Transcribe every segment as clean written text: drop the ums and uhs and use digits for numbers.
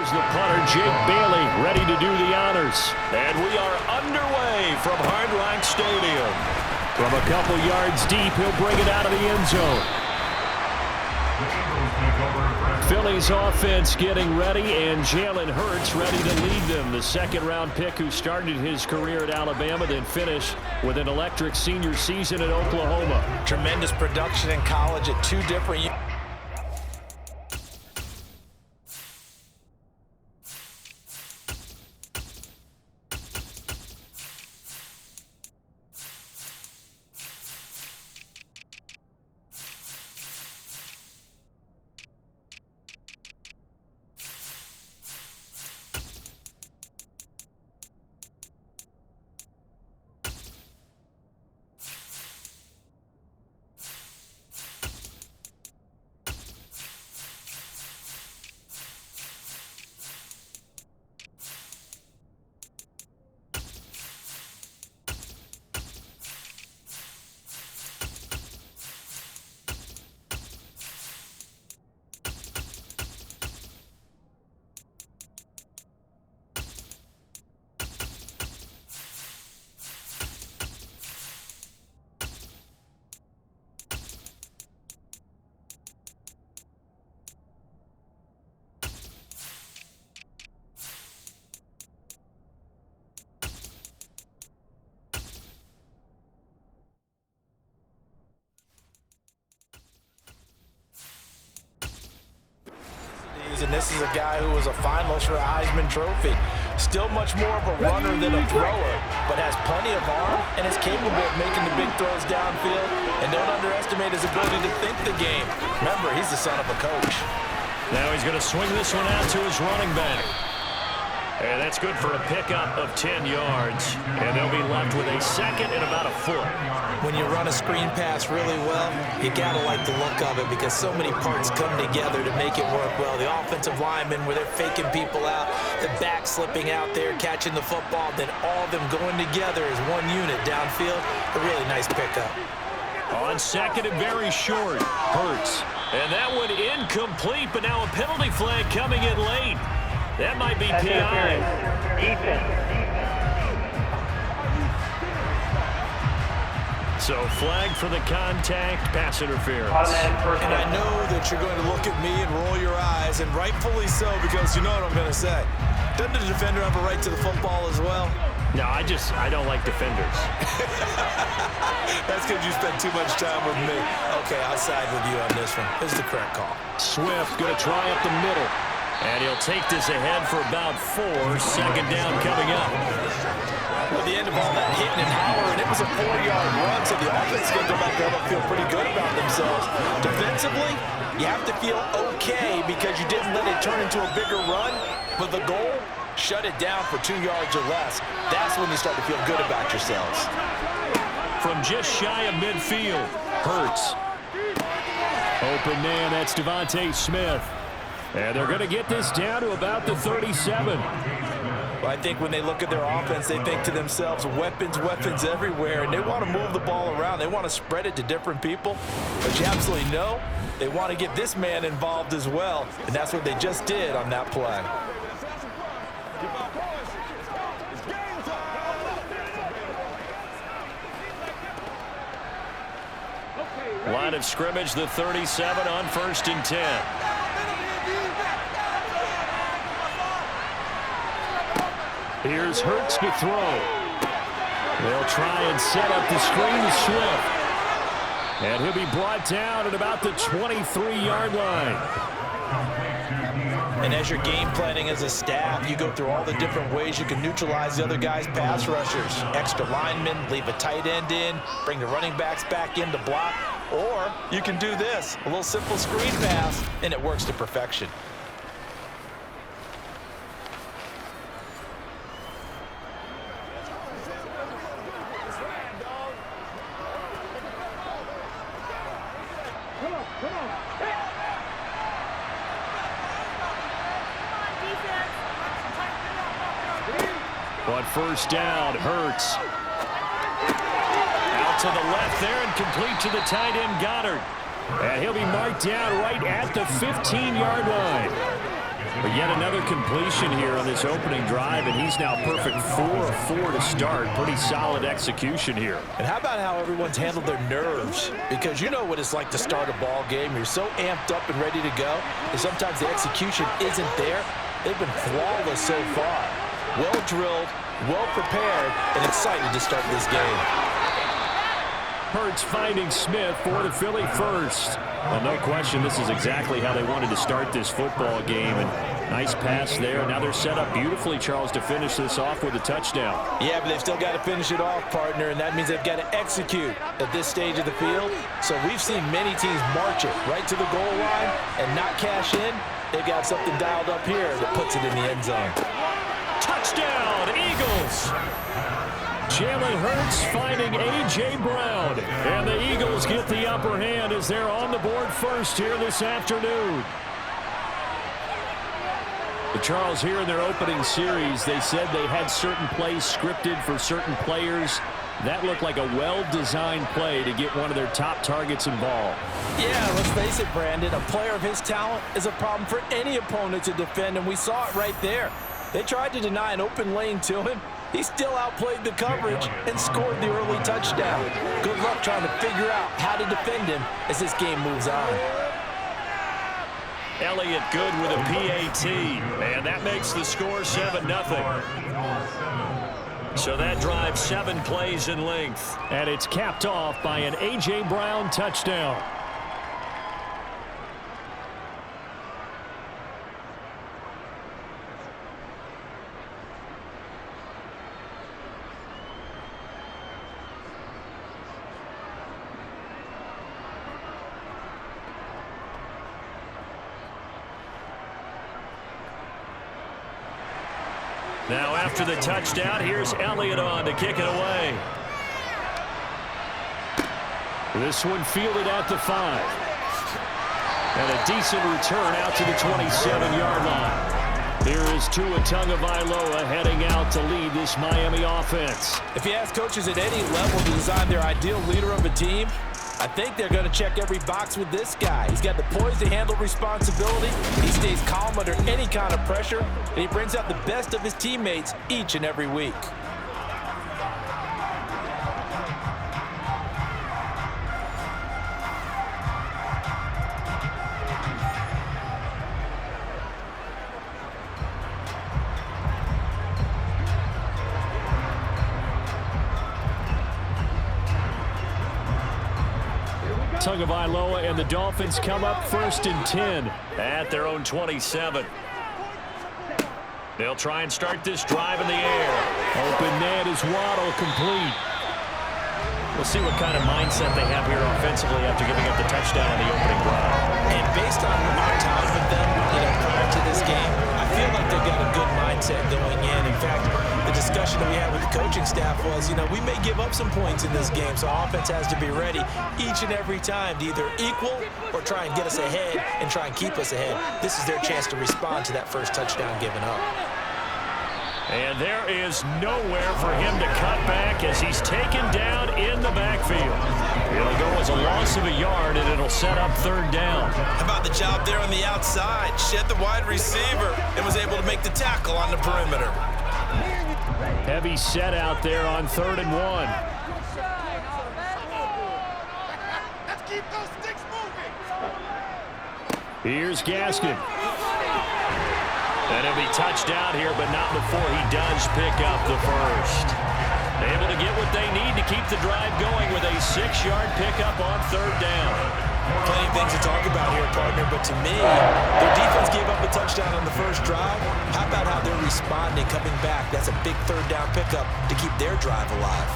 Here's the punter, Jake Bailey, ready to do the honors. And we are underway from Hard Rock Stadium. From a couple yards deep, he'll bring it out of the end zone. Philly's offense getting ready, and Jalen Hurts ready to lead them. The second-round pick who started his career at Alabama, then finished with an electric senior season at Oklahoma. Tremendous production in college at two different... And this is a guy who was a finalist for a Heisman Trophy. Still much more of a runner than a thrower, but has plenty of arm and is capable of making the big throws downfield. And don't underestimate his ability to think the game. Remember, he's the son of a coach. Now he's going to swing this one out to his running back. And that's good for a pickup of 10 yards. And they'll be left with a second and about a foot. When you run a screen pass really well, you got to like the look of it because so many parts come together to make it work well. The offensive linemen, where they're faking people out, the back slipping out there, catching the football, then all of them going together as one unit downfield. A really nice pickup. On second and very short, Hurts. And that one incomplete, but now a penalty flag coming in late. That might be PI. So flag for the contact, pass interference. And I know that you're going to look at me and roll your eyes, and rightfully so, because you know what I'm going to say. Doesn't the defender have a right to the football as well? No, I don't like defenders. That's because you spend too much time with me. Okay, I'll side with you on this one. This is the correct call. Swift going to try up the middle. And he'll take this ahead for about 4. Second down coming up. At the end of all that hitting and hollering, it was a 4-yard run, so the offense is going to go back there and feel pretty good about themselves. Defensively, you have to feel okay because you didn't let it turn into a bigger run. But the goal, shut it down for 2 yards or less. That's when you start to feel good about yourselves. From just shy of midfield, Hurts. Open man, that's Devontae Smith. And they're going to get this down to about the 37. Well, I think when they look at their offense, they think to themselves, weapons, weapons everywhere, and they want to move the ball around. They want to spread it to different people. But you absolutely know they want to get this man involved as well, and that's what they just did on that play. Line of scrimmage, the 37 on 1st and 10. Here's Hurts to throw. They'll try and set up the screen to Swift. And he'll be brought down at about the 23-yard line. And as you're game planning as a staff, you go through all the different ways you can neutralize the other guy's pass rushers. Extra linemen, leave a tight end in, bring the running backs back in to block. Or you can do this, a little simple screen pass, and it works to perfection. On first down, Hurts. Out to the left there and complete to the tight end, Goddard. And he'll be marked down right at the 15-yard line. But yet another completion here on this opening drive, and he's now perfect 4 of 4 to start. Pretty solid execution here. And how about how everyone's handled their nerves? Because you know what it's like to start a ball game. You're so amped up and ready to go, and sometimes the execution isn't there. They've been flawless so far. Well drilled, well prepared, and excited to start this game. Hurts finding Smith for the Philly first. Well, no question, this is exactly how they wanted to start this football game. And nice pass there. Now they're set up beautifully, Charles, to finish this off with a touchdown. Yeah, but they've still got to finish it off, partner, and that means they've got to execute at this stage of the field. So we've seen many teams march it right to the goal line and not cash in. They've got something dialed up here that puts it in the end zone. Touchdown, Eagles! Jalen Hurts finding A.J. Brown. And the Eagles get the upper hand as they're on the board first here this afternoon. But Charles, here in their opening series, they said they had certain plays scripted for certain players. That looked like a well-designed play to get one of their top targets involved. Yeah, let's face it, Brandon. A player of his talent is a problem for any opponent to defend, and we saw it right there. They tried to deny an open lane to him. He still outplayed the coverage and scored the early touchdown. Good luck trying to figure out how to defend him as this game moves on. Elliott good with a PAT, and that makes the score 7-0. So that drives 7 plays in length, and it's capped off by an A.J. Brown touchdown. Now after the touchdown, here's Elliott on to kick it away. This one fielded at the 5. And a decent return out to the 27-yard line. Here is Tua Tagovailoa heading out to lead this Miami offense. If you ask coaches at any level to design their ideal leader of a team, I think they're going to check every box with this guy. He's got the poise to handle responsibility. He stays calm under any kind of pressure, and he brings out the best of his teammates each and every week. Tagovailoa and the Dolphins come up 1st and 10 at their own 27. They'll try and start this drive in the air. Open net is Waddle, complete. We'll see what kind of mindset they have here offensively after giving up the touchdown on the opening drive. And based on our time with them, prior to this game, I feel like they've got a good mindset going in. In fact, the discussion that we had with the coaching staff was, we may give up some points in this game, so our offense has to be ready each and every time to either equal or try and get us ahead and try and keep us ahead. This is their chance to respond to that first touchdown given up. And there is nowhere for him to cut back as he's taken down in the backfield. It'll go as a loss of a yard, and it'll set up 3rd down. How about the job there on the outside? Shed the wide receiver and was able to make the tackle on the perimeter. Heavy set out there on 3rd and 1. Let's keep those sticks moving. Here's Gaskin. And he'll be touched down here, but not before he does pick up the first. Able to get what they need to keep the drive going with a 6-yard pickup on 3rd down. Plenty of things to talk about here, partner, but to me, their defense gave up a touchdown on the first drive. How about how they're responding, coming back? That's a big 3rd down pickup to keep their drive alive.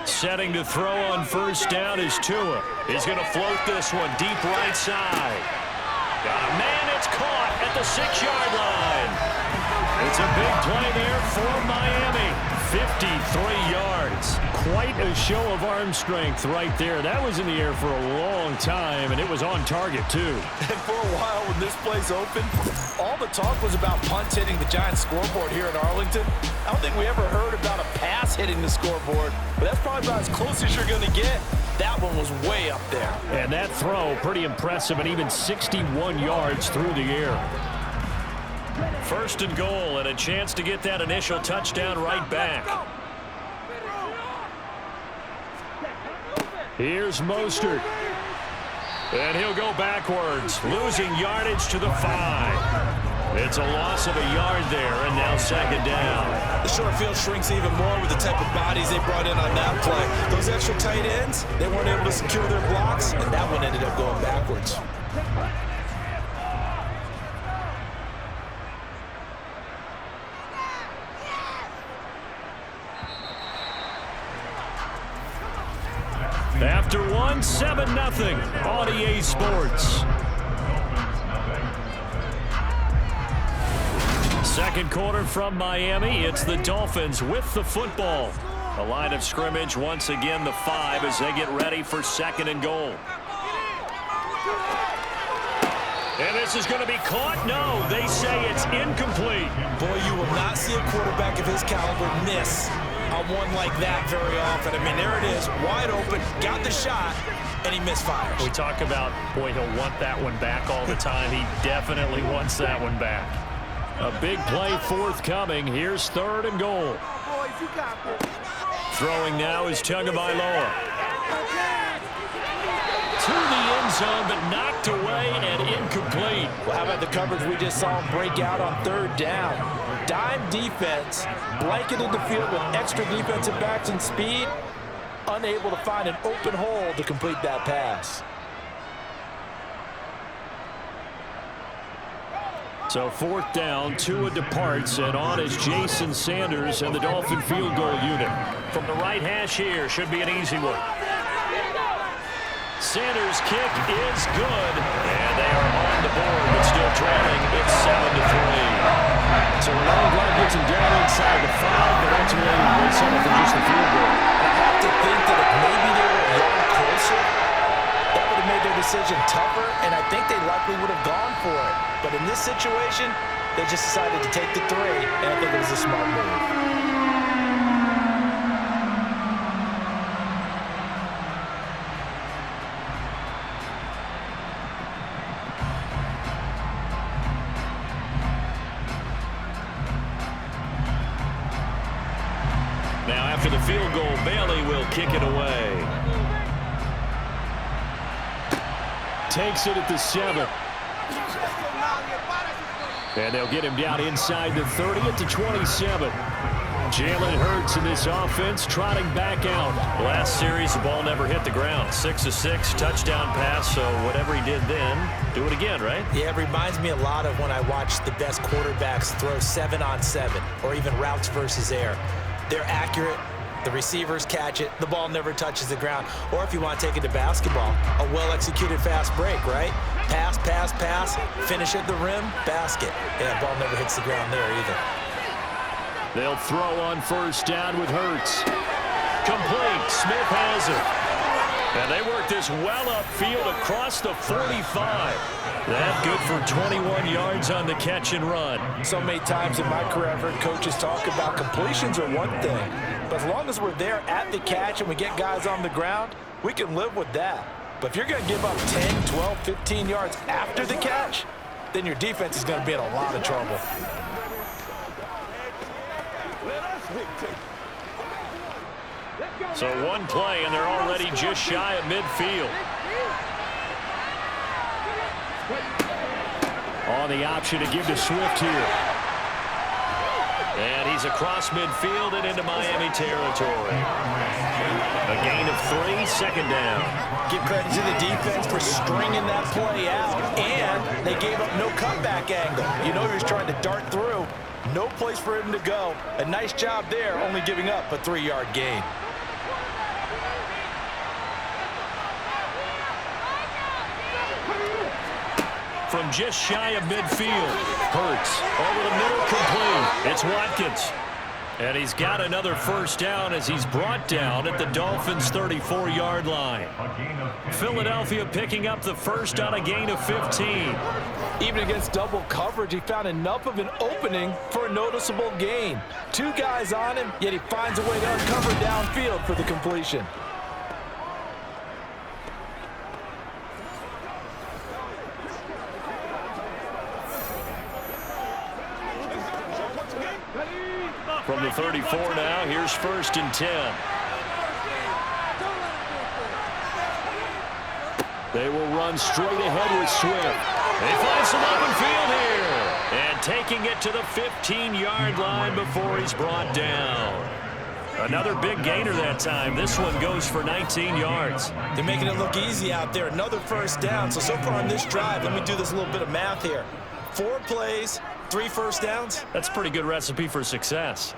Setting to throw on 1st down is Tua. He's going to float this one deep right side. Got a man, it's caught at the 6-yard line. It's a big play there for Miami. 53 yards. Quite a show of arm strength right there. That was in the air for a long time, and it was on target, too. And for a while, when this play's open, all the talk was about punts hitting the Giants scoreboard here in Arlington. I don't think we ever heard about a pass hitting the scoreboard, but that's probably about as close as you're going to get. That one was way up there. And that throw, pretty impressive, and even 61 yards through the air. First and goal, and a chance to get that initial touchdown right back. Here's Mostert. And he'll go backwards, losing yardage to the 5. It's a loss of a yard there, and now second down. The short field shrinks even more with the type of bodies they brought in on that play. Those extra tight ends, they weren't able to secure their blocks, and that one ended up going backwards. After one, 7-0 on EA Sports. Second quarter from Miami. It's the Dolphins with the football. The line of scrimmage once again the 5 as they get ready for second and goal. And this is going to be caught. No, they say it's incomplete. Boy, you will not see a quarterback of his caliber miss on one like that very often. I mean, there it is, wide open, got the shot, and he misfires. We talk about, boy, he'll want that one back all the time. He definitely wants that one back. A big play forthcoming. Here's third and goal. Throwing now is Tagovailoa. To the end zone, but knocked away and incomplete. Well, how about the coverage we just saw him break out on third down? Dime defense, blanketed the field with extra defensive backs and speed, unable to find an open hole to complete that pass. So fourth down, Tua departs, and on is Jason Sanders and the Dolphin field goal unit. From the right hash here, should be an easy one. Sanders' kick is good, and they are on the board, but still trailing. It's 7-3. So a long drive gets him down inside the 5, but ultimately they settle for just the field goal. I have to think that if maybe they were a yard closer, that would have made their decision tougher, and I think they likely would have gone for it. But in this situation, they just decided to take the 3, and I think it was a smart move. Now after the field goal, Bailey will kick it away. Takes it at the 7. And they'll get him down inside the 30 at the 27. Jalen Hurts in this offense trotting back out. Last series, the ball never hit the ground. 6 of 6, touchdown pass, so whatever he did then, do it again, right? Yeah, it reminds me a lot of when I watch the best quarterbacks throw 7-on-7 or even routes versus air. They're accurate. The receivers catch it. The ball never touches the ground. Or if you want to take it to basketball, a well-executed fast break, right? Pass, pass, pass, finish at the rim, basket. Yeah, ball never hits the ground there either. They'll throw on first down with Hurts. Complete. Smith has it. And they work this well upfield across the 45. That good for 21 yards on the catch and run. So many times in my career, I've heard coaches talk about completions are one thing. But as long as we're there at the catch and we get guys on the ground, we can live with that. But if you're going to give up 10, 12, 15 yards after the catch, then your defense is going to be in a lot of trouble. So one play, and they're already just shy of midfield. On the option to give to Swift here. And he's across midfield and into Miami territory. A gain of 3, second down. Give credit to the defense for stringing that play out, and they gave up no cutback angle. You know he was trying to dart through. No place for him to go. A nice job there, only giving up a 3-yard gain. From just shy of midfield, Hurts over the middle, complete. It's Watkins. And he's got another first down as he's brought down at the Dolphins' 34-yard line. Philadelphia picking up the first on a gain of 15. Even against double coverage, he found enough of an opening for a noticeable gain. Two guys on him, yet he finds a way to uncover downfield for the completion. From the 34 now, here's 1st and 10. They will run straight ahead with Swift. They find some open field here. And taking it to the 15-yard line before he's brought down. Another big gainer that time. This one goes for 19 yards. They're making it look easy out there. Another first down. So far on this drive, let me do this little bit of math here. 4 plays, 3 first downs. That's a pretty good recipe for success.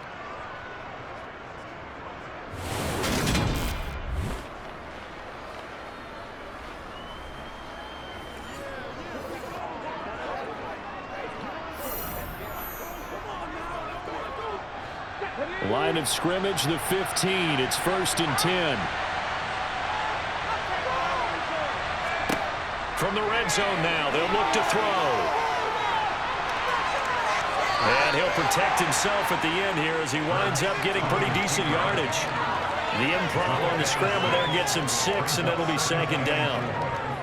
Line of scrimmage, the 15. It's 1st and 10. From the red zone now, they'll look to throw. And he'll protect himself at the end here as he winds up getting pretty decent yardage. The improv on the scramble there gets him 6, and it'll be 2nd down.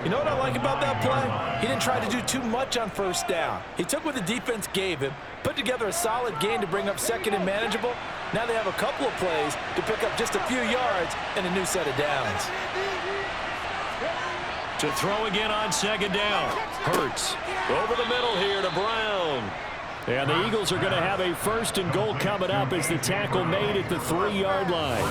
You know what I like about that play? He didn't try to do too much on first down. He took what the defense gave him, put together a solid gain to bring up 2nd and manageable. Now they have a couple of plays to pick up just a few yards and a new set of downs. To throw again on 2nd down. Hurts over the middle here to Brown. And the Eagles are going to have a 1st and goal coming up as the tackle made at the 3-yard line.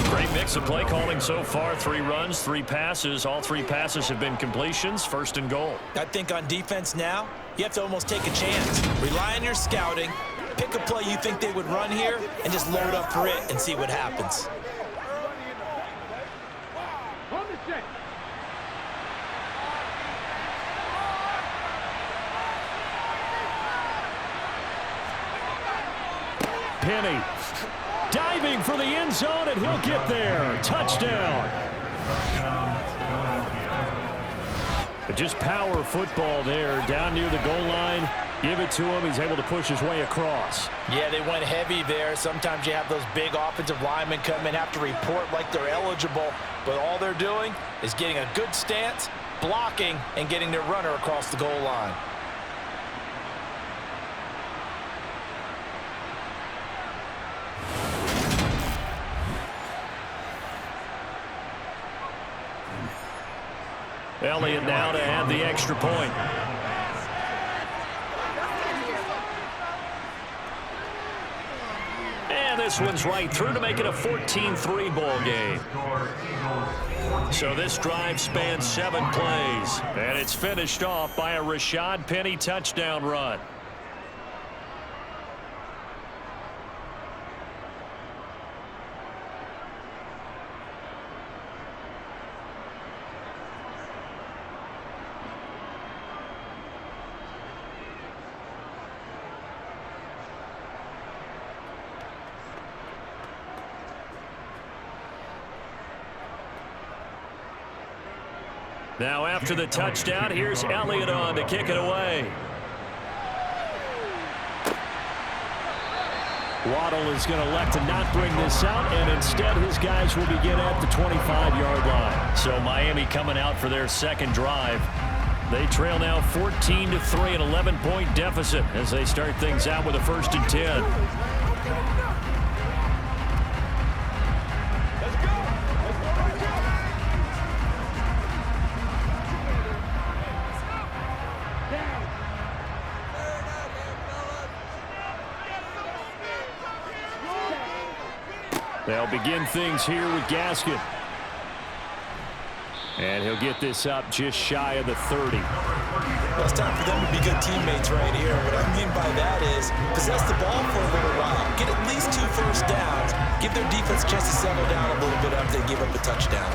Great mix of play calling so far. 3 runs, 3 passes. All 3 passes have been completions. 1st and goal. I think on defense now, you have to almost take a chance. Rely on your scouting. Pick a play you think they would run here and just load up for it and see what happens. Penny diving for the end zone, and he'll get there. Touchdown. But just power football there down near the goal line. Give it to him. He's able to push his way across. Yeah, they went heavy there. Sometimes you have those big offensive linemen come in, have to report like they're eligible, but all they're doing is getting a good stance, blocking, and getting their runner across the goal line. Elliott now to add the extra point. And this one's right through to make it a 14-3 ball game. So this drive spans 7 plays, and it's finished off by a Rashad Penny touchdown run. Now after the touchdown, here's Elliott on to kick it away. Waddle is going to elect to not bring this out, and instead his guys will begin at the 25-yard line. So Miami coming out for their 2nd drive. They trail now 14-3, an 11-point deficit as they start things out with a 1st and 10. They'll begin things here with Gaskin. And he'll get this up just shy of the 30. Well, it's time for them to be good teammates right here. What I mean by that is possess the ball for a little while. Get at least 2 first downs. Give their defense a chance to settle down a little bit after they give up a touchdown.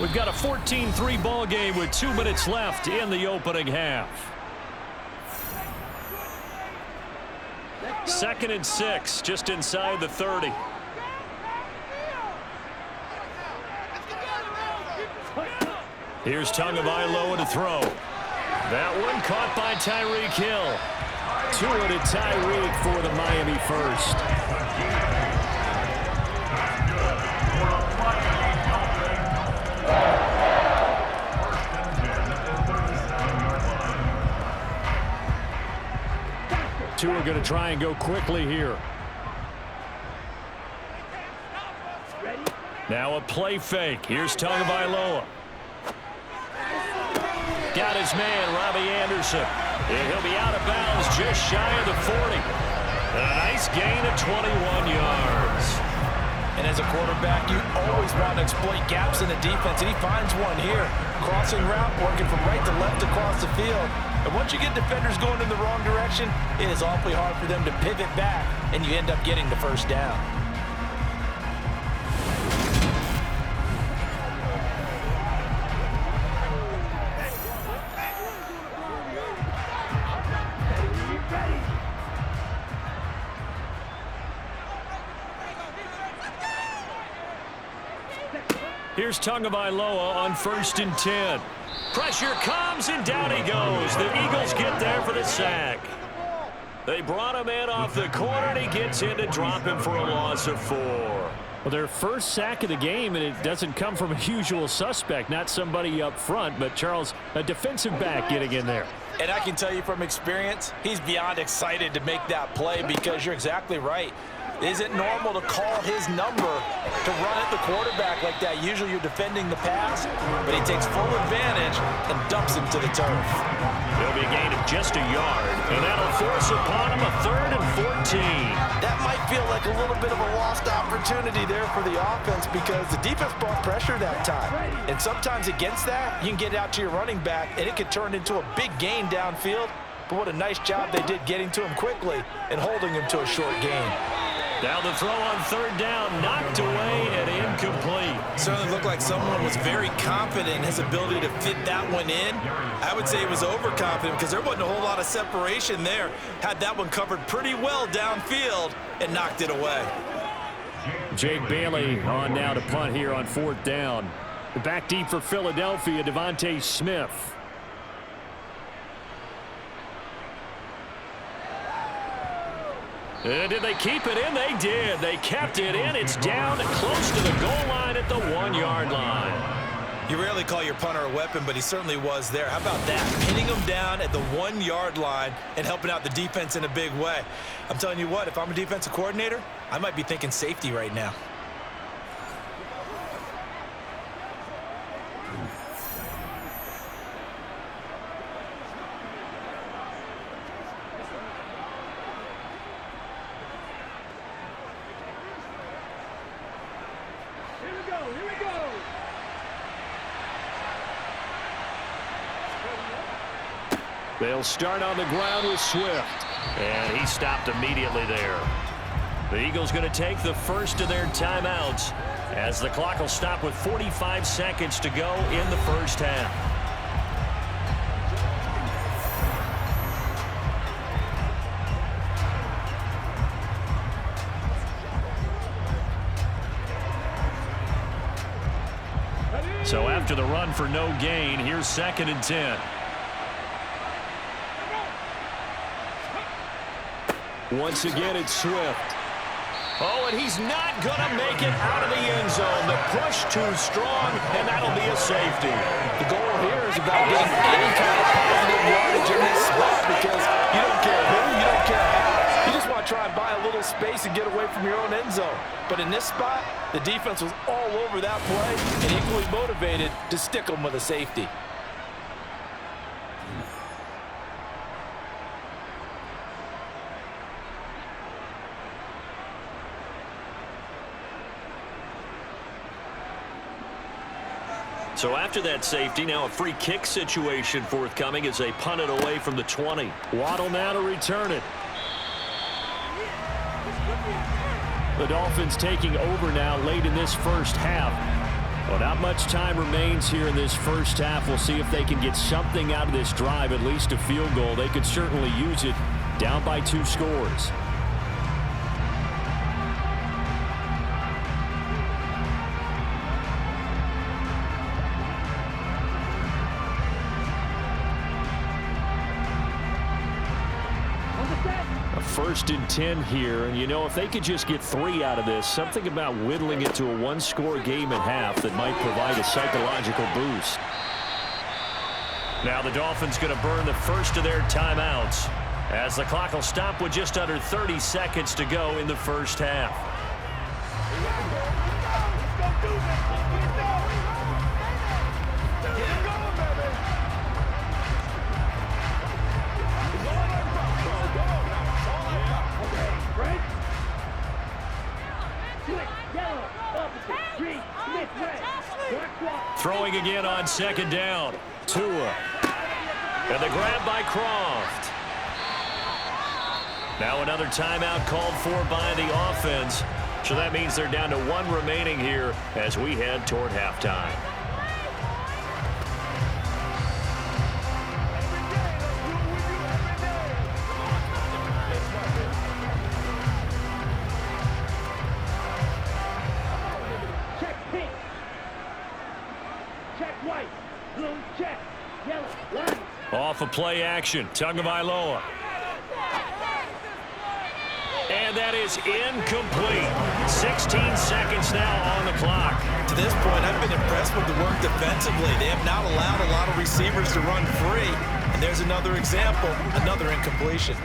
We've got a 14-3 ball game with 2 minutes left in the opening half. 2nd and 6, just inside the 30. Here's Tagovailoa to throw. That one caught by Tyreek Hill. Tua to Tyreek for the Miami first. Tua going to try and go quickly here. Now a play fake. Here's Tagovailoa. Got his man, Robbie Anderson. And he'll be out of bounds just shy of the 40. A nice gain of 21 yards. And as a quarterback, you always want to exploit gaps in the defense, and he finds one here. Crossing route, working from right to left across the field. And once you get defenders going in the wrong direction, it is awfully hard for them to pivot back, and you end up getting the first down. Here's Tagovailoa on 1st and 10. Pressure comes, and down he goes. The Eagles get there for the sack. They brought him in off the corner, and he gets in to drop him for a loss of 4. Well, their first sack of the game, and it doesn't come from a usual suspect, not somebody up front, but Charles, a defensive back getting in there. And I can tell you from experience, he's beyond excited to make that play because you're exactly right. Is it normal to call his number to run at the quarterback like that? Usually you're defending the pass, but he takes full advantage and dumps him to the turf. There'll be a gain of just a yard, and that'll force upon him a 3rd and 14. That might feel like a little bit of a lost opportunity there for the offense because the defense brought pressure that time. And sometimes against that, you can get out to your running back, and it could turn into a big gain downfield. But what a nice job they did getting to him quickly and holding him to a short gain. Now the throw on 3rd down, knocked away and incomplete. Certainly looked like someone was very confident in his ability to fit that one in. I would say he was overconfident because there wasn't a whole lot of separation there. Had that one covered pretty well downfield and knocked it away. Jake Bailey on now to punt here on 4th down. Back deep for Philadelphia, Devontae Smith. Did they keep it in? They did. They kept it in. It's down close to the goal line at the 1-yard line. You rarely call your punter a weapon, but he certainly was there. How about that? Pinning him down at the 1-yard line and helping out the defense in a big way. I'm telling you what, if I'm a defensive coordinator, I might be thinking safety right now. They'll start on the ground with Swift. And he stopped immediately there. The Eagles going to take the first of their timeouts as the clock will stop with 45 seconds to go in the first half. So after the run for no gain, here's 2nd and 10. Once again, it's Swift. Oh, and he's not going to make it out of the end zone. The push too strong, and that'll be a safety. The goal here is about getting any kind of positive yardage in this spot because you don't care who, you don't care how. You just want to try and buy a little space and get away from your own end zone. But in this spot, the defense was all over that play and equally motivated to stick them with a safety. So after that safety, now a free kick situation forthcoming as they punt it away from the 20. Waddle now to return it. The Dolphins taking over now late in this first half. Well, not much time remains here in this first half. We'll see if they can get something out of this drive, at least a field goal. They could certainly use it down by 2 scores. 1st and 10 here. And, you know, if they could just get 3 out of this, something about whittling it to a one-score game at half that might provide a psychological boost. Now the Dolphins going to burn the first of their timeouts as the clock will stop with just under 30 seconds to go in the first half. Throwing again on 2nd down. Tua. And the grab by Croft. Now another timeout called for by the offense. So that means they're down to 1 remaining here as we head toward halftime. Off of play action, Tagovailoa. And that is incomplete. 16 seconds now on the clock. To this point, I've been impressed with the work defensively. They have not allowed a lot of receivers to run free. And there's another example, another incompletion.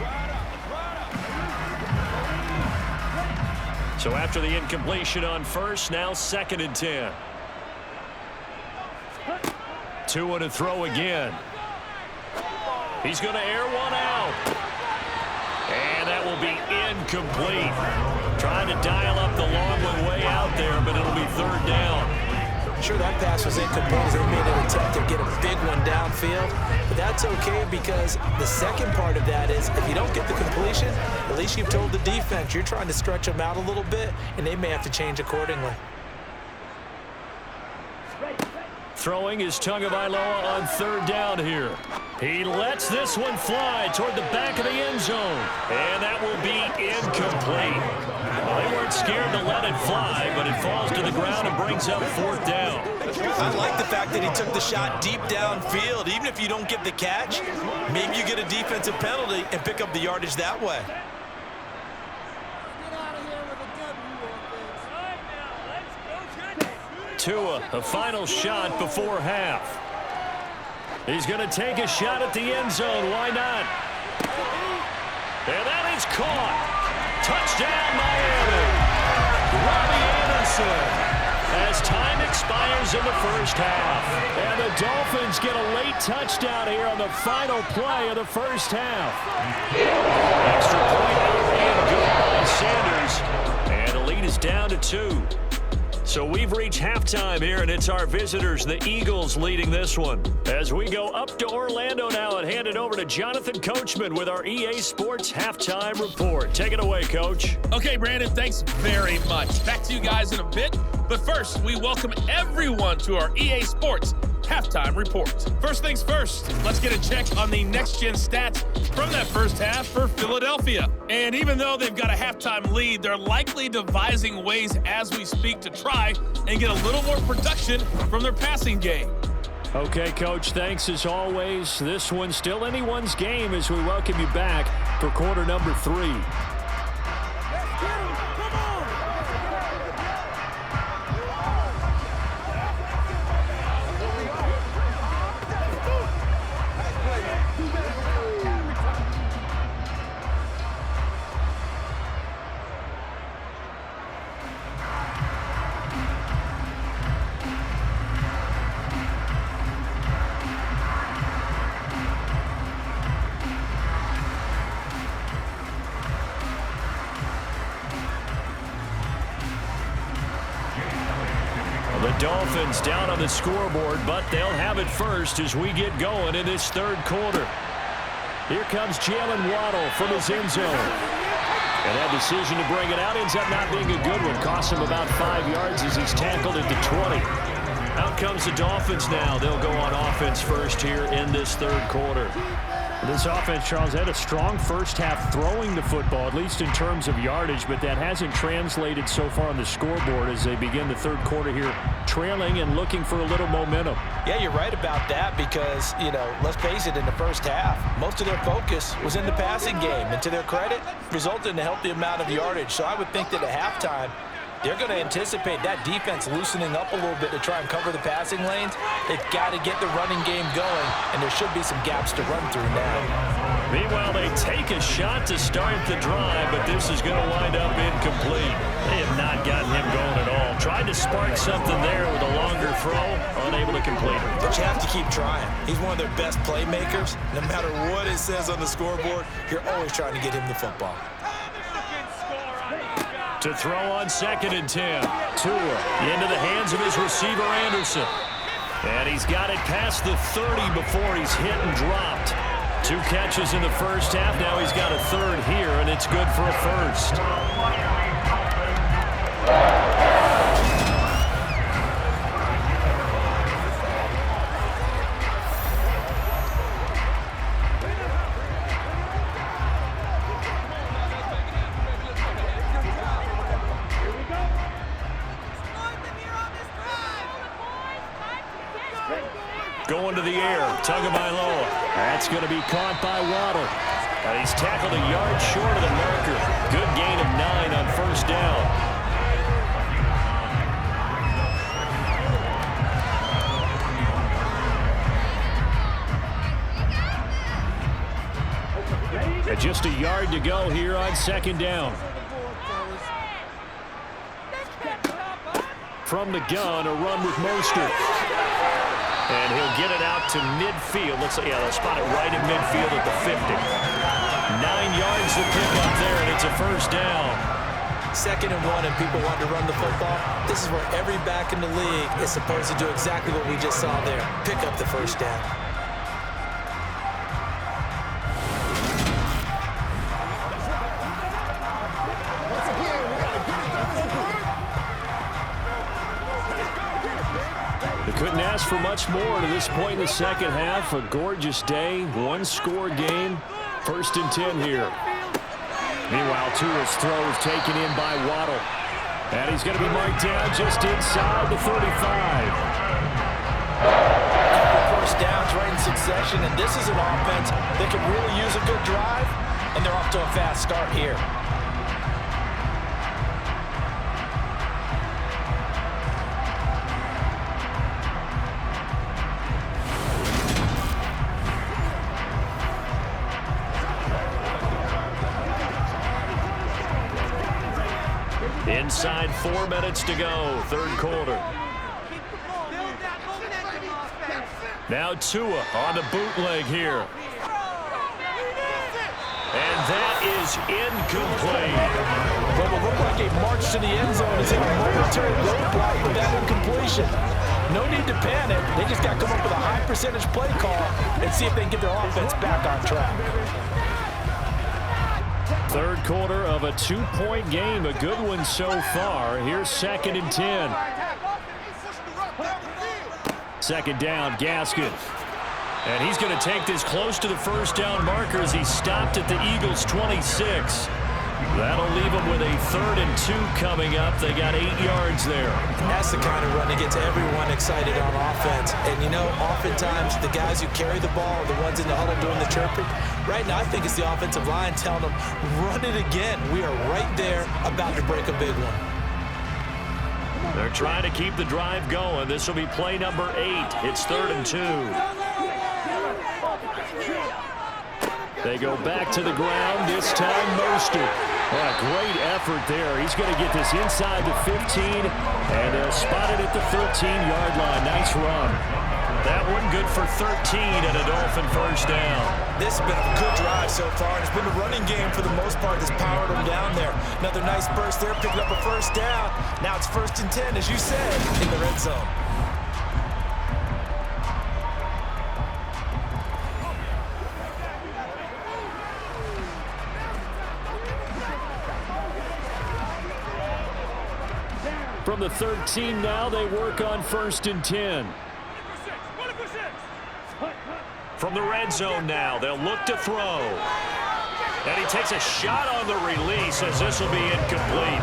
So after the incompletion on first, now 2nd and 10. Tua to throw again. He's going to air one out. And that will be incomplete. Trying to dial up the long one way out there, but it'll be 3rd down. Sure, that pass was incomplete as they made an attempt to get a big one downfield. But that's okay because the second part of that is if you don't get the completion, at least you've told the defense you're trying to stretch them out a little bit, and they may have to change accordingly. Throwing is Tagovailoa on 3rd down here. He lets this one fly toward the back of the end zone. And that will be incomplete. Well, they weren't scared to let it fly, but it falls to the ground and brings up 4th down. I like the fact that he took the shot deep downfield. Even if you don't get the catch, maybe you get a defensive penalty and pick up the yardage that way. Tua, a final shot before half. He's going to take a shot at the end zone. Why not? And that is caught. Touchdown, Miami. Robbie Anderson. As time expires in the first half. And the Dolphins get a late touchdown here on the final play of the first half. Extra point and good by Sanders. And the lead is down to 2. So we've reached halftime here, and it's our visitors, the Eagles, leading this one. As we go up to Orlando now and hand it over to Jonathan Coachman with our EA Sports Halftime Report. Take it away, Coach. Okay, Brandon, thanks very much. Back to you guys in a bit. But first, we welcome everyone to our EA Sports Halftime Report. First things first, let's get a check on the next-gen stats from that first half for Philadelphia. And even though they've got a halftime lead, they're likely devising ways as we speak to try and get a little more production from their passing game. Okay, Coach, thanks as always. This one's still anyone's game as we welcome you back for quarter number 3. Dolphins down on the scoreboard, but they'll have it first as we get going in this 3rd quarter. Here comes Jalen Waddle from his end zone. And that decision to bring it out ends up not being a good one. Costs him about 5 yards as he's tackled into 20. Out comes the Dolphins now. They'll go on offense first here in this 3rd quarter. This offense, Charles, had a strong first half throwing the football, at least in terms of yardage, but that hasn't translated so far on the scoreboard as they begin the third quarter here, trailing and looking for a little momentum. Yeah, you're right about that because, let's face it, in the first half, most of their focus was in the passing game, and to their credit, resulted in a healthy amount of yardage. So I would think that at halftime, they're going to anticipate that defense loosening up a little bit to try and cover the passing lanes. They've got to get the running game going, and there should be some gaps to run through now. Meanwhile, they take a shot to start the drive, but this is going to wind up incomplete. They have not gotten him going at all. Tried to spark something there with a longer throw, unable to complete it. But you have to keep trying. He's one of their best playmakers. No matter what it says on the scoreboard, you're always trying to get him the football. To throw on 2nd and 10. Tua into the hands of his receiver, Anderson. And he's got it past the 30 before he's hit and dropped. 2 catches in the first half. Now he's got a third here, and it's good for a first. Going to the air, Tagovailoa. That's going to be caught by Waddle. And he's tackled a yard short of the marker. Good gain of 9 on first down. And just a yard to go here on 2nd down. From the gun, a run with Mostert. And he'll get it out to midfield. Looks like, they'll spot it right in midfield at the 50. 9 yards to pick up there, and it's a first down. 2nd and 1, and people want to run the football. This is where every back in the league is supposed to do exactly what we just saw there. Pick up the first down. Couldn't ask for much more to this point in the second half. A gorgeous day, 1-score game. 1st and 10 here. Meanwhile, Tua's throw is taken in by Waddle. And he's going to be marked down just inside the 35. First downs right in succession, and this is an offense that could really use a good drive, and they're off to a fast start here. Inside 4 minutes to go, third quarter. Now Tua on the bootleg here. And that is incomplete. Well, it looked like a march to the end zone is in a momentary roadblock with that incompletion. No need to panic. They just got to come up with a high percentage play call and see if they can get their offense back on track. Third quarter of a 2-point game, a good one so far. Here's 2nd and 10. 2nd down, Gaskin. And he's going to take this close to the first down marker as he stopped at the Eagles' 26. That'll leave them with a 3rd and 2 coming up. They got 8 yards there. That's the kind of run that gets everyone excited on offense. And, oftentimes the guys who carry the ball are the ones in the huddle doing the chirping. Right now, I think it's the offensive line telling them, run it again. We are right there about to break a big one. They're trying to keep the drive going. This will be play number 8. It's 3rd and 2. They go back to the ground. This time, Mostert. What a great effort there. He's going to get this inside the 15, and they'll spot it at the 13-yard line. Nice run. That one good for 13 and a Dolphin first down. This has been a good drive so far, and it's been a running game for the most part that's powered them down there. Another nice burst there, picking up a first down. Now it's 1st and 10, as you said, in the red zone. From the 13 now, they work on 1st and 10. From the red zone now, they'll look to throw. And he takes a shot on the release as this will be incomplete.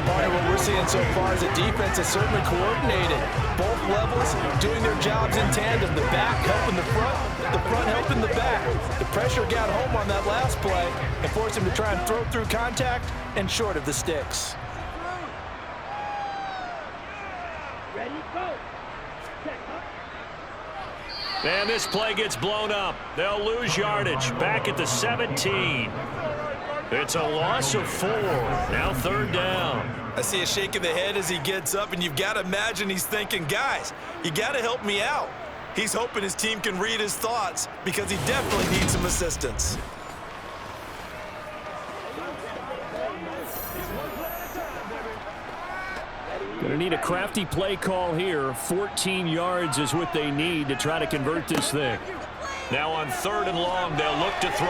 Partner, what we're seeing so far is the defense is certainly coordinated. Both levels doing their jobs in tandem. The back helping the front helping the back. The pressure got home on that last play and forced him to try and throw through contact and short of the sticks. Ready, go. And this play gets blown up. They'll lose yardage. Back at the 17. It's a loss of 4. Now 3rd down. I see a shake of the head as he gets up, and you've got to imagine he's thinking, guys, you got to help me out. He's hoping his team can read his thoughts because he definitely needs some assistance. Going to need a crafty play call here. 14 yards is what they need to try to convert this thing. Now on 3rd and long, they'll look to throw.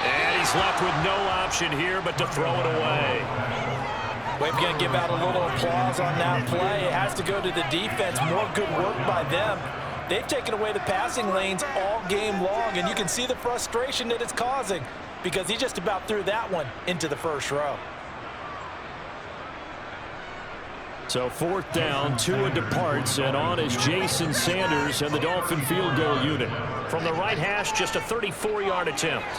And he's left with no option here but to throw it away. We're going to give out a little applause on that play. It has to go to the defense. More good work by them. They've taken away the passing lanes all game long, and you can see the frustration that it's causing because he just about threw that one into the first row. So 4th down, Tua departs, and on is Jason Sanders and the Dolphin field goal unit. From the right hash, just a 34-yard attempt.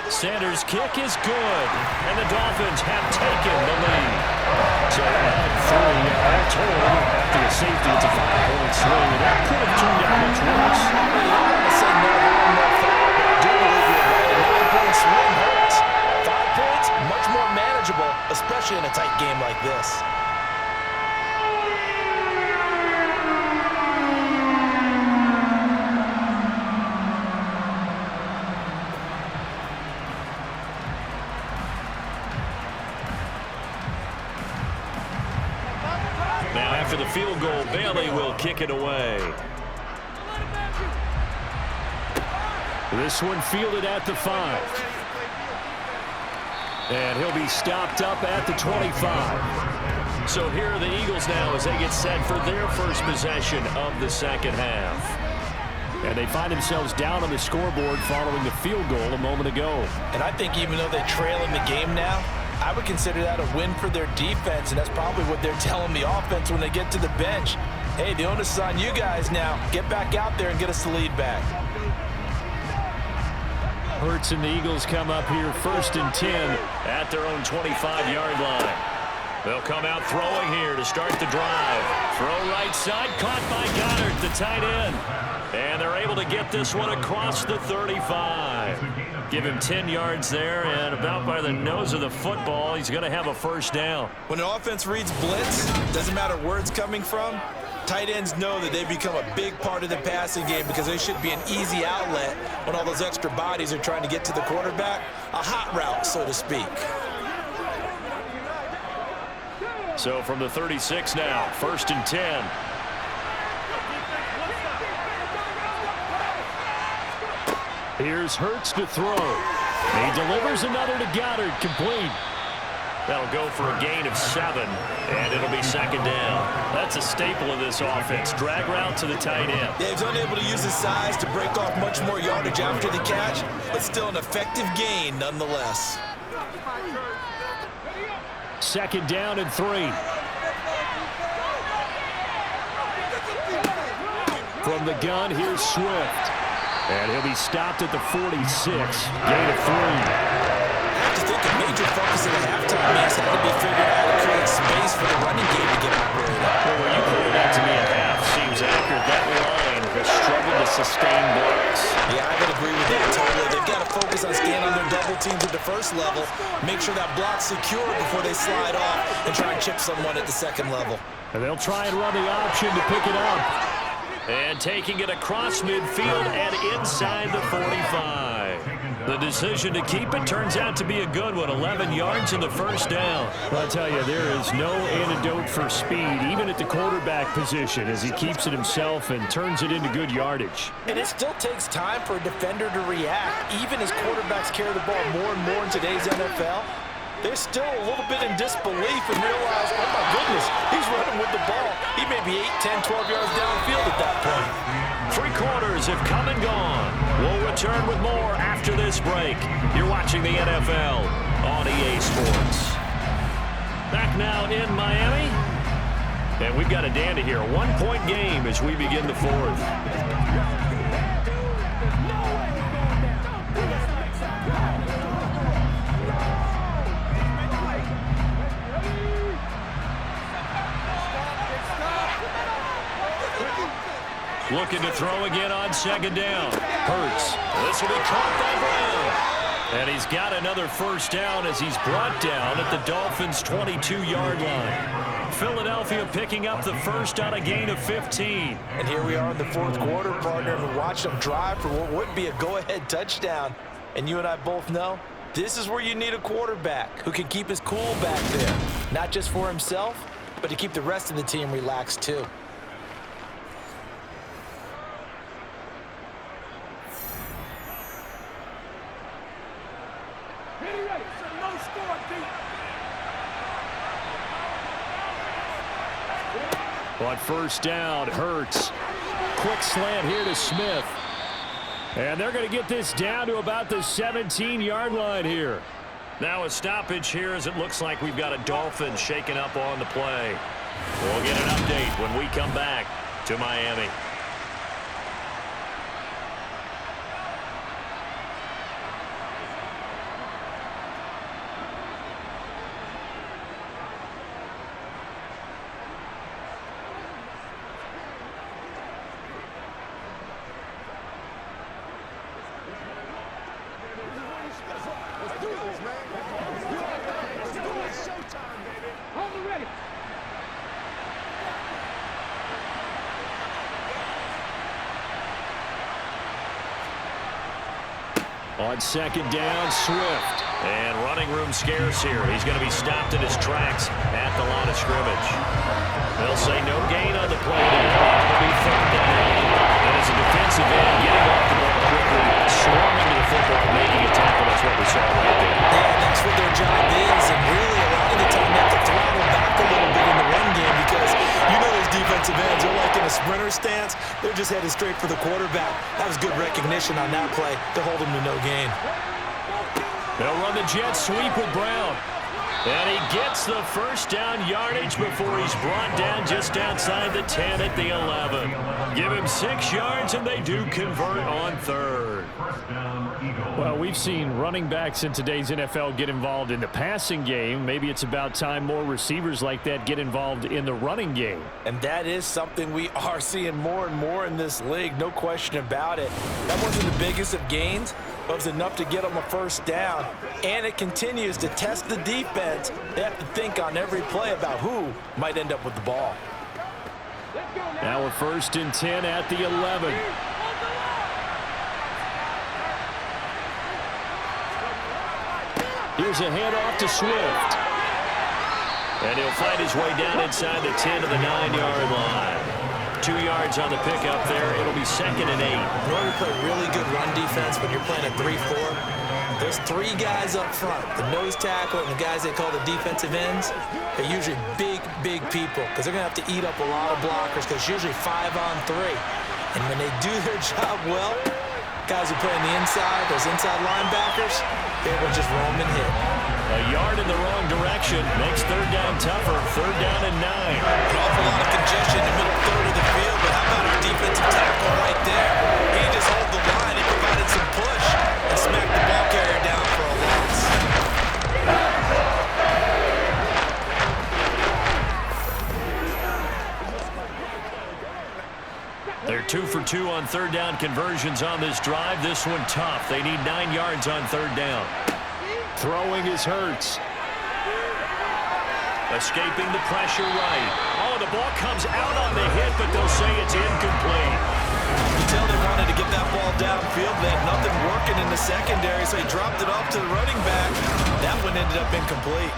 Sanders' kick is good, and the Dolphins have taken the lead. So at 3, all told, after the safety, it's a 5-point swing, and that could have turned out much worse. I want to say no harm, no foul, but I do believe you're right. A 9-point swing hurts. 5 points, much more manageable, especially in a tight game like this. After the field goal, Bailey will kick it away. This one fielded at the 5. And he'll be stopped up at the 25. So here are the Eagles now as they get set for their first possession of the second half. And they find themselves down on the scoreboard following the field goal a moment ago. And I think even though they trail in the game now, I would consider that a win for their defense, and that's probably what they're telling the offense when they get to the bench. Hey, the onus is on you guys now. Get back out there and get us the lead back. Hurts and the Eagles come up here 1st and 10 at their own 25-yard line. They'll come out throwing here to start the drive. Throw right side, caught by Goddard, the tight end. And they're able to get this one across the 35. Give him 10 yards there, and about by the nose of the football, he's going to have a 1st down. When an offense reads blitz, doesn't matter where it's coming from, tight ends know that they become a big part of the passing game because they should be an easy outlet when all those extra bodies are trying to get to the quarterback. A hot route, so to speak. So from the 36 now, 1st and 10. Here's Hurts to throw. He delivers another to Goddard, complete. That'll go for a gain of 7, and it'll be 2nd down. That's a staple of this offense. Drag route to the tight end. Yeah, he's unable to use his size to break off much more yardage after the catch, but still an effective gain nonetheless. 2nd down and 3. From the gun, here's Swift. And he'll be stopped at the 46. Gain of 3. I have to think a major focus at the halftime is how to be figured out to create space for the running game to get operated. Well, when you put that to me at half, seems accurate. That line has struggled to sustain blocks. Yeah, I would agree with that totally. They've got to focus on staying on their double teams at the 1st level, make sure that block's secure before they slide off and try and chip someone at the 2nd level. And they'll try and run the option to pick it up. And taking it across midfield and inside the 45. The decision to keep it turns out to be a good one. 11 yards in the 1st down. Well, I tell you, there is no antidote for speed, even at the quarterback position, as he keeps it himself and turns it into good yardage. And it still takes time for a defender to react, even as quarterbacks carry the ball more and more in today's NFL. they're still a little bit in disbelief and realize, oh my goodness, he's running with the ball. He may be 8, 10, 12 yards downfield at that point. 3 quarters have come and gone. We'll return with more after this break. You're watching the NFL on EA Sports. Back now in Miami. And we've got a dandy here. A 1-point game as we begin the 4th. Looking to throw again on 2nd down. Hurts. This will be caught by Brown. And he's got another first down as he's brought down at the Dolphins' 22-yard line. Philadelphia picking up the first on a gain of 15. And here we are in the 4th quarter, partner, and we watch them drive for what would be a go-ahead touchdown. And you and I both know this is where you need a quarterback who can keep his cool back there. Not just for himself, but to keep the rest of the team relaxed too. On first down, Hurts. Quick slant here to Smith. And they're going to get this down to about the 17-yard line here. Now a stoppage here as it looks like we've got a Dolphin shaken up on the play. We'll get an update when we come back to Miami. On 2nd down, Swift. And running room scarce here. He's going to be stopped in his tracks at the line of scrimmage. They'll say no gain on the play there. It'll be 3rd down. And as a defensive end, getting off the ball quickly, swarming to the football, making a tackle. That's what we saw right there. Yeah, that's what their job is. And really, a lot of the time, they have to throttle back a little bit in the run game because you know those defensive ends are like in a sprinter stance. They're just headed straight for the quarterback. That was good recognition on that play to hold him to no gain. They'll run the jet sweep with Brown. And he gets the first down yardage before he's brought down just outside the 10 at the 11. Give him 6 yards, and they do convert on 3rd. Well, we've seen running backs in today's NFL get involved in the passing game. Maybe it's about time more receivers like that get involved in the running game. And that is something we are seeing more and more in this league, no question about it. That wasn't the biggest of gains, but it was enough to get them a first down. And it continues to test the defense. They have to think on every play about who might end up with the ball. Now we're 1st and 10 at the 11. Here's a handoff to Swift. And he'll find his way down inside the 10 to the 9-yard line. 2 yards on the pickup there. It'll be 2nd and 8. In order to play really good run defense when you're playing a 3-4, there's 3 guys up front, the nose tackle and the guys they call the defensive ends. They're usually big people because they're going to have to eat up a lot of blockers because it's usually 5 on 3. And when they do their job well, guys who play on the inside, those inside linebackers, they will just roam and hit. A yard in the wrong direction makes 3rd down tougher. 3rd down and 9. An awful lot of congestion in the middle third of the field, but how about our defensive tackle right there? He just held the line. He provided some push and smacked the ball carrier down for a loss. They're 2 for 2 on 3rd down conversions on this drive. This one tough. They need 9 yards on 3rd down. Throwing is Hurts. Escaping the pressure right. Oh, the ball comes out on the hit, but they'll say it's incomplete. You tell they wanted to get that ball downfield. They had nothing working in the secondary, so he dropped it off to the running back. That one ended up incomplete.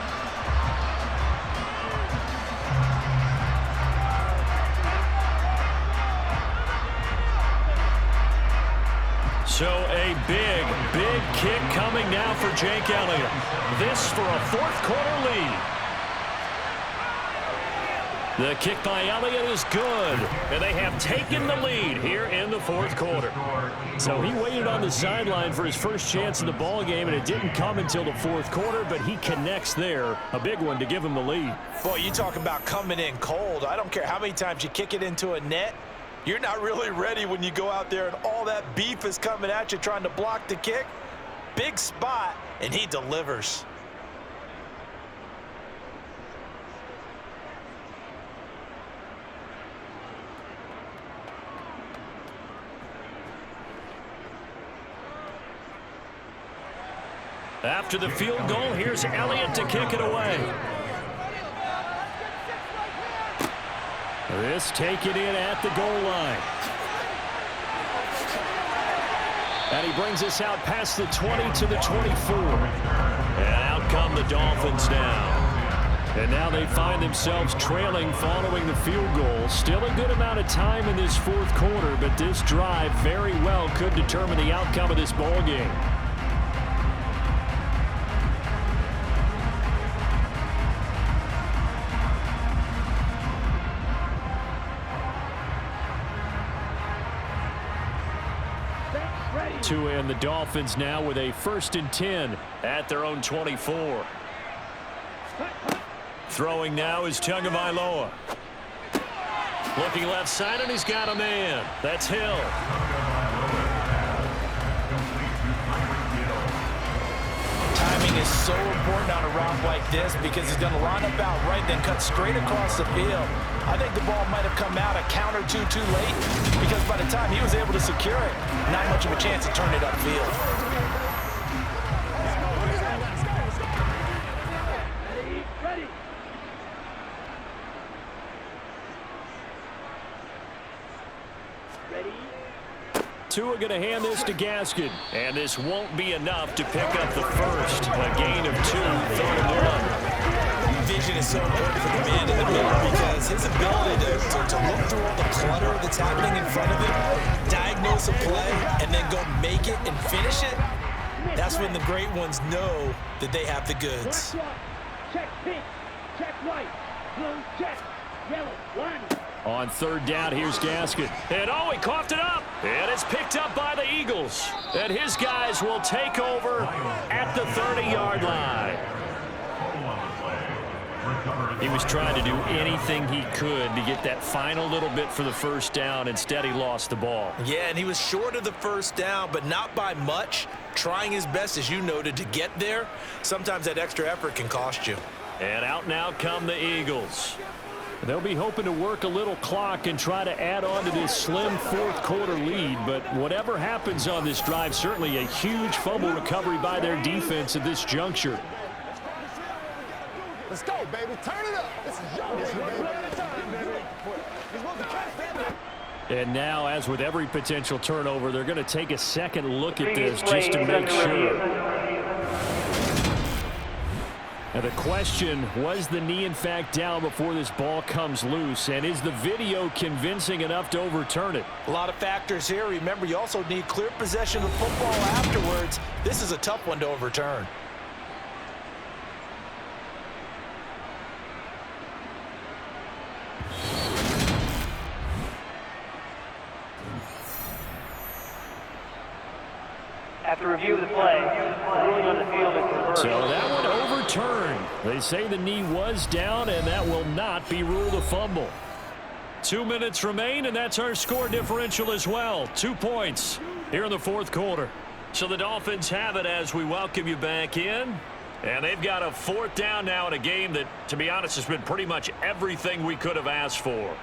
So a big, big kick coming now for Jake Elliott. This for a fourth-quarter lead. The kick by Elliott is good, and they have taken the lead here in the fourth quarter. So he waited on the sideline for his first chance in the ball game, and it didn't come until the fourth quarter, but he connects there, a big one to give him the lead. Boy, you talk about coming in cold. I don't care how many times you kick it into a net. You're not really ready when you go out there and all that beef is coming at you trying to block the kick. Big spot, and he delivers. After the field goal, here's Elliott to kick it away. This take it in at the goal line. And he brings us out past the 20 to the 24. And out come the Dolphins now. And now they find themselves trailing following the field goal. Still a good amount of time in this fourth quarter, but this drive very well could determine the outcome of this ball game. And the Dolphins now with a 1st and 10 at their own 24. Throwing now is Tagovailoa. Looking left side, and he's got a man. That's Hill. Timing is so important on a route like this because he's going to line up out right, then cut straight across the field. I think the ball might have come out a count or two too late because by the time he was able to secure it, not much of a chance to turn it upfield. Ready. Tua going to hand this to Gaskin, and this won't be enough to pick up the first. A gain of 2, 3rd and 1. Vision is so important for the man in the middle because his ability to look through all the clutter that's happening in front of him, diagnose a play, and then go make it and finish it, that's when the great ones know that they have the goods. Check pink, check white, blue check, yellow, line. On 3rd down, here's Gaskin. And oh, he coughed it up. And it's picked up by the Eagles. And his guys will take over at the 30-yard line. He was trying to do anything he could to get that final little bit for the first down. Instead, he lost the ball. Yeah, and he was short of the first down, but not by much. Trying his best, as you noted, to get there. Sometimes that extra effort can cost you. And out now come the Eagles. They'll be hoping to work a little clock and try to add on to this slim fourth-quarter lead. But whatever happens on this drive, certainly a huge fumble recovery by their defense at this juncture. Let's go, baby. Turn it up. This is young, baby. And now, as with every potential turnover, they're going to take a second look at this just to make sure. Now the question, was the knee in fact down before this ball comes loose? And is the video convincing enough to overturn it? A lot of factors here. Remember, you also need clear possession of the football afterwards. This is a tough one to overturn. After review of the play, ruling on the field is reversed. So that one overturned. They say the knee was down, and that will not be ruled a fumble. 2 minutes remain, and that's our score differential as well. 2 points here in the fourth quarter. So the Dolphins have it as we welcome you back in. And they've got a 4th down now in a game that, to be honest, has been pretty much everything we could have asked for.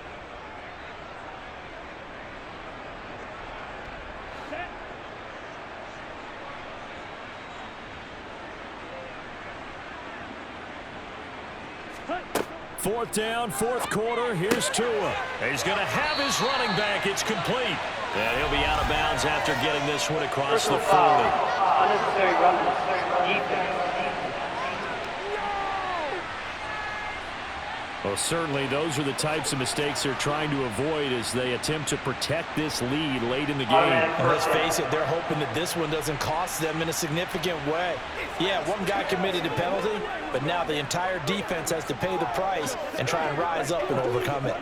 Fourth down, fourth quarter. Here's Tua. He's going to have his running back. It's complete. And he'll be out of bounds after getting this one across the 40. Unnecessary roughness. Defense. Well, certainly those are the types of mistakes they're trying to avoid as they attempt to protect this lead late in the game. And let's face it, they're hoping that this one doesn't cost them in a significant way. Yeah, one guy committed a penalty, but now the entire defense has to pay the price and try and rise up and overcome it.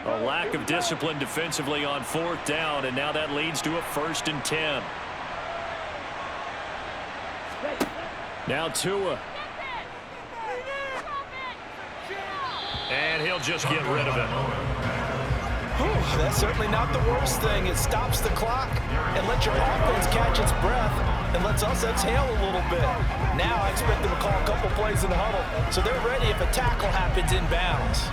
A lack of discipline defensively on 4th down, and now that leads to a 1st and 10. Now Tua. And he'll just get rid of it. Whew, that's certainly not the worst thing. It stops the clock and lets your offense catch its breath and lets us exhale a little bit. Now I expect them to call a couple plays in the huddle, so they're ready if a tackle happens inbounds.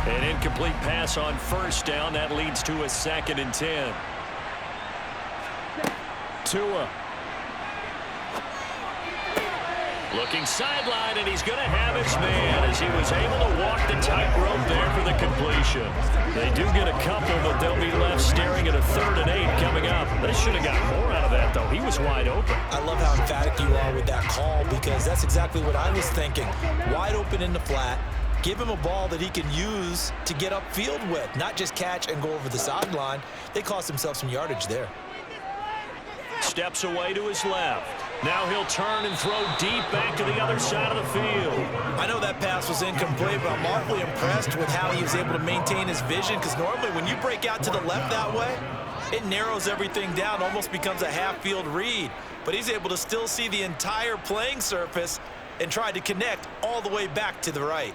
An incomplete pass on 1st down. That leads to a 2nd and 10. Tua. Looking sideline, and he's going to have his man as he was able to walk the tightrope there for the completion. They do get a couple, but they'll be left staring at a 3rd and 8 coming up. They should have got more out of that, though. He was wide open. I love how emphatic you are with that call because that's exactly what I was thinking. Wide open in the flat. Give him a ball that he can use to get upfield with, not just catch and go over the sideline. They cost themselves some yardage there. Steps away to his left. Now he'll turn and throw deep back to the other side of the field. I know that pass was incomplete, but I'm awfully impressed with how he was able to maintain his vision because normally when you break out to the left that way, it narrows everything down, almost becomes a half-field read. But he's able to still see the entire playing surface and try to connect all the way back to the right.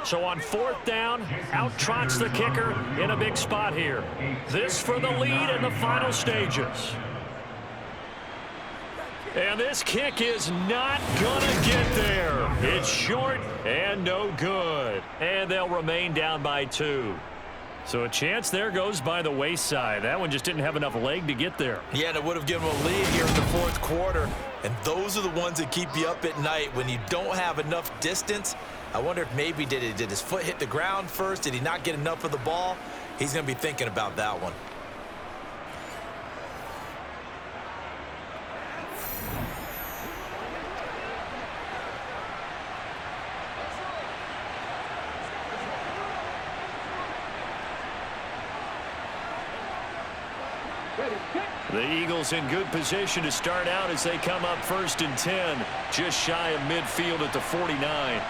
So on 4th down, out trots the kicker in a big spot here. This for the lead in the final stages. And this kick is not going to get there. It's short and no good. And they'll remain down by 2. So a chance there goes by the wayside. That one just didn't have enough leg to get there. Yeah, and it would have given him a lead here in the 4th quarter. And those are the ones that keep you up at night when you don't have enough distance. I wonder if maybe did his foot hit the ground first? Did he not get enough of the ball? He's going to be thinking about that one. The Eagles in good position to start out as they come up 1st and 10, just shy of midfield at the 49.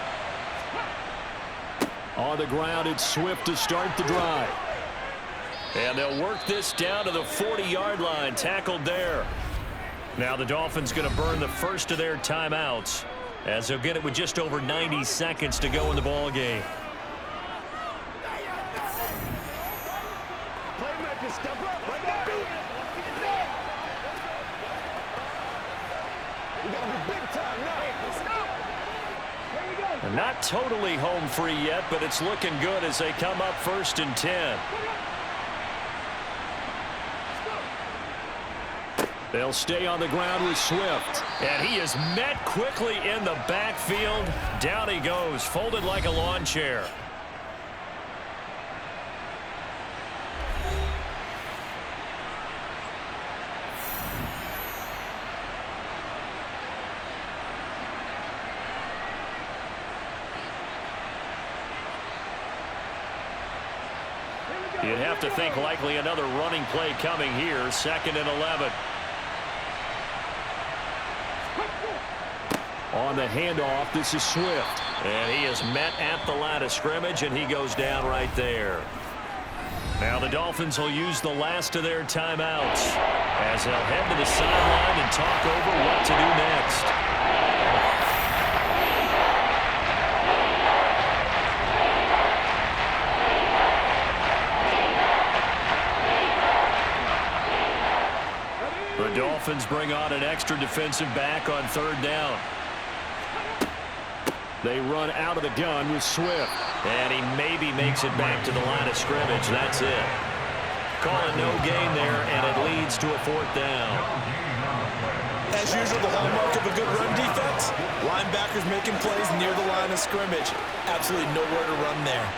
On the ground, it's Swift to start the drive. And they'll work this down to the 40-yard line, tackled there. Now the Dolphins going to burn the first of their timeouts as they'll get it with just over 90 seconds to go in the ball game. Playmakers, step up right now. We gotta be big time now. Not totally home free yet, but it's looking good as they come up 1st and 10. They'll stay on the ground with Swift. And he is met quickly in the backfield. Down he goes, folded like a lawn chair. You'd have to think likely another running play coming here. 2nd and 11. On the handoff, this is Swift. And he is met at the line of scrimmage, and he goes down right there. Now the Dolphins will use the last of their timeouts as they'll head to the sideline and talk over what to do next. The Dolphins bring on an extra defensive back on 3rd down. They run out of the gun with Swift. And he maybe makes it back to the line of scrimmage. That's it. Calling no gain there, and it leads to a 4th down. As usual, the hallmark of a good run defense, linebackers making plays near the line of scrimmage. Absolutely nowhere to run there.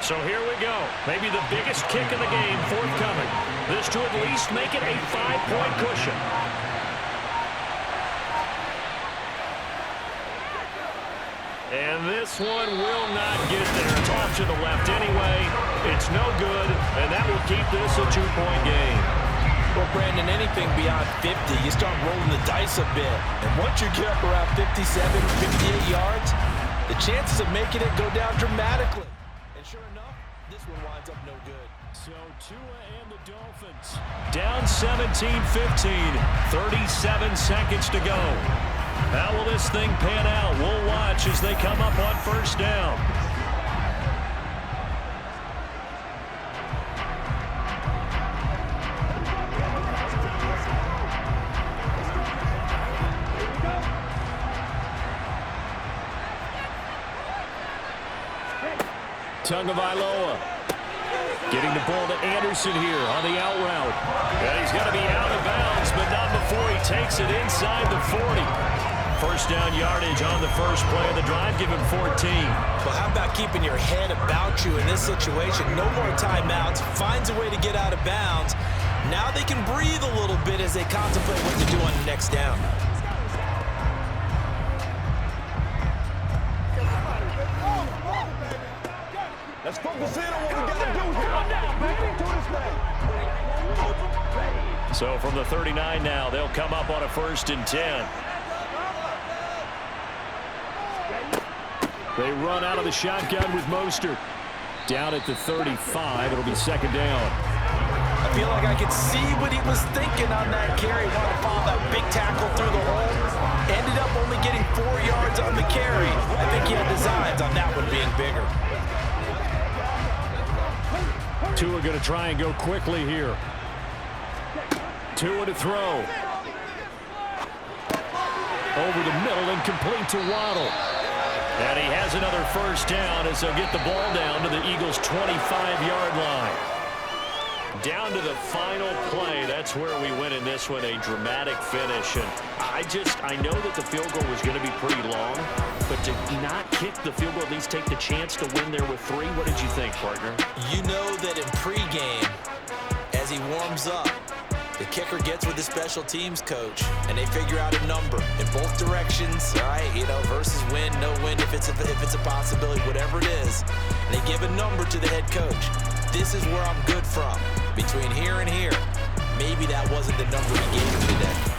So here we go. Maybe the biggest kick of the game forthcoming. This to at least make it a 5-point cushion. And this one will not get there. It's off to the left anyway. It's no good, and that will keep this a 2-point game. Well, Brandon, anything beyond 50, you start rolling the dice a bit. And once you get up around 57, 58 yards, the chances of making it go down dramatically. And sure enough, this one winds up no good. So Tua and the Dolphins down 17-15, 37 seconds to go. How will this thing pan out? We'll watch as they come up on first down. Tagovailoa getting the ball to Anderson here on the out route. And he's going to be out of bounds, but not before he takes it inside the 40. First down yardage on the first play of the drive. Give him 14. Well, how about keeping your head about you in this situation? No more timeouts. Finds a way to get out of bounds. Now they can breathe a little bit as they contemplate what to do on the next down. Let's focus in on what we got to do here. So from the 39 now, they'll come up on a 1st and 10. They run out of the shotgun with Mostert. Down at the 35, it'll be 2nd down. I feel like I could see what he was thinking on that carry. Wanted to follow that big tackle through the hole. Ended up only getting 4 yards on the carry. I think he had designs on that one being bigger. Tua going to try and go quickly here. Tua to throw. Over the middle and complete to Waddle. And he has another first down as they'll get the ball down to the Eagles' 25-yard line. Down to the final play. That's where we win in this one, a dramatic finish. And I know that the field goal was going to be pretty long, but to not kick the field goal, at least take the chance to win there with 3. What did you think, partner? You know that in pregame, as he warms up, the kicker gets with the special teams coach, and they figure out a number in both directions, all right, versus win, no win, if it's a possibility, whatever it is. And they give a number to the head coach. This is where I'm good from. Between here and here, maybe that wasn't the number he gave him today.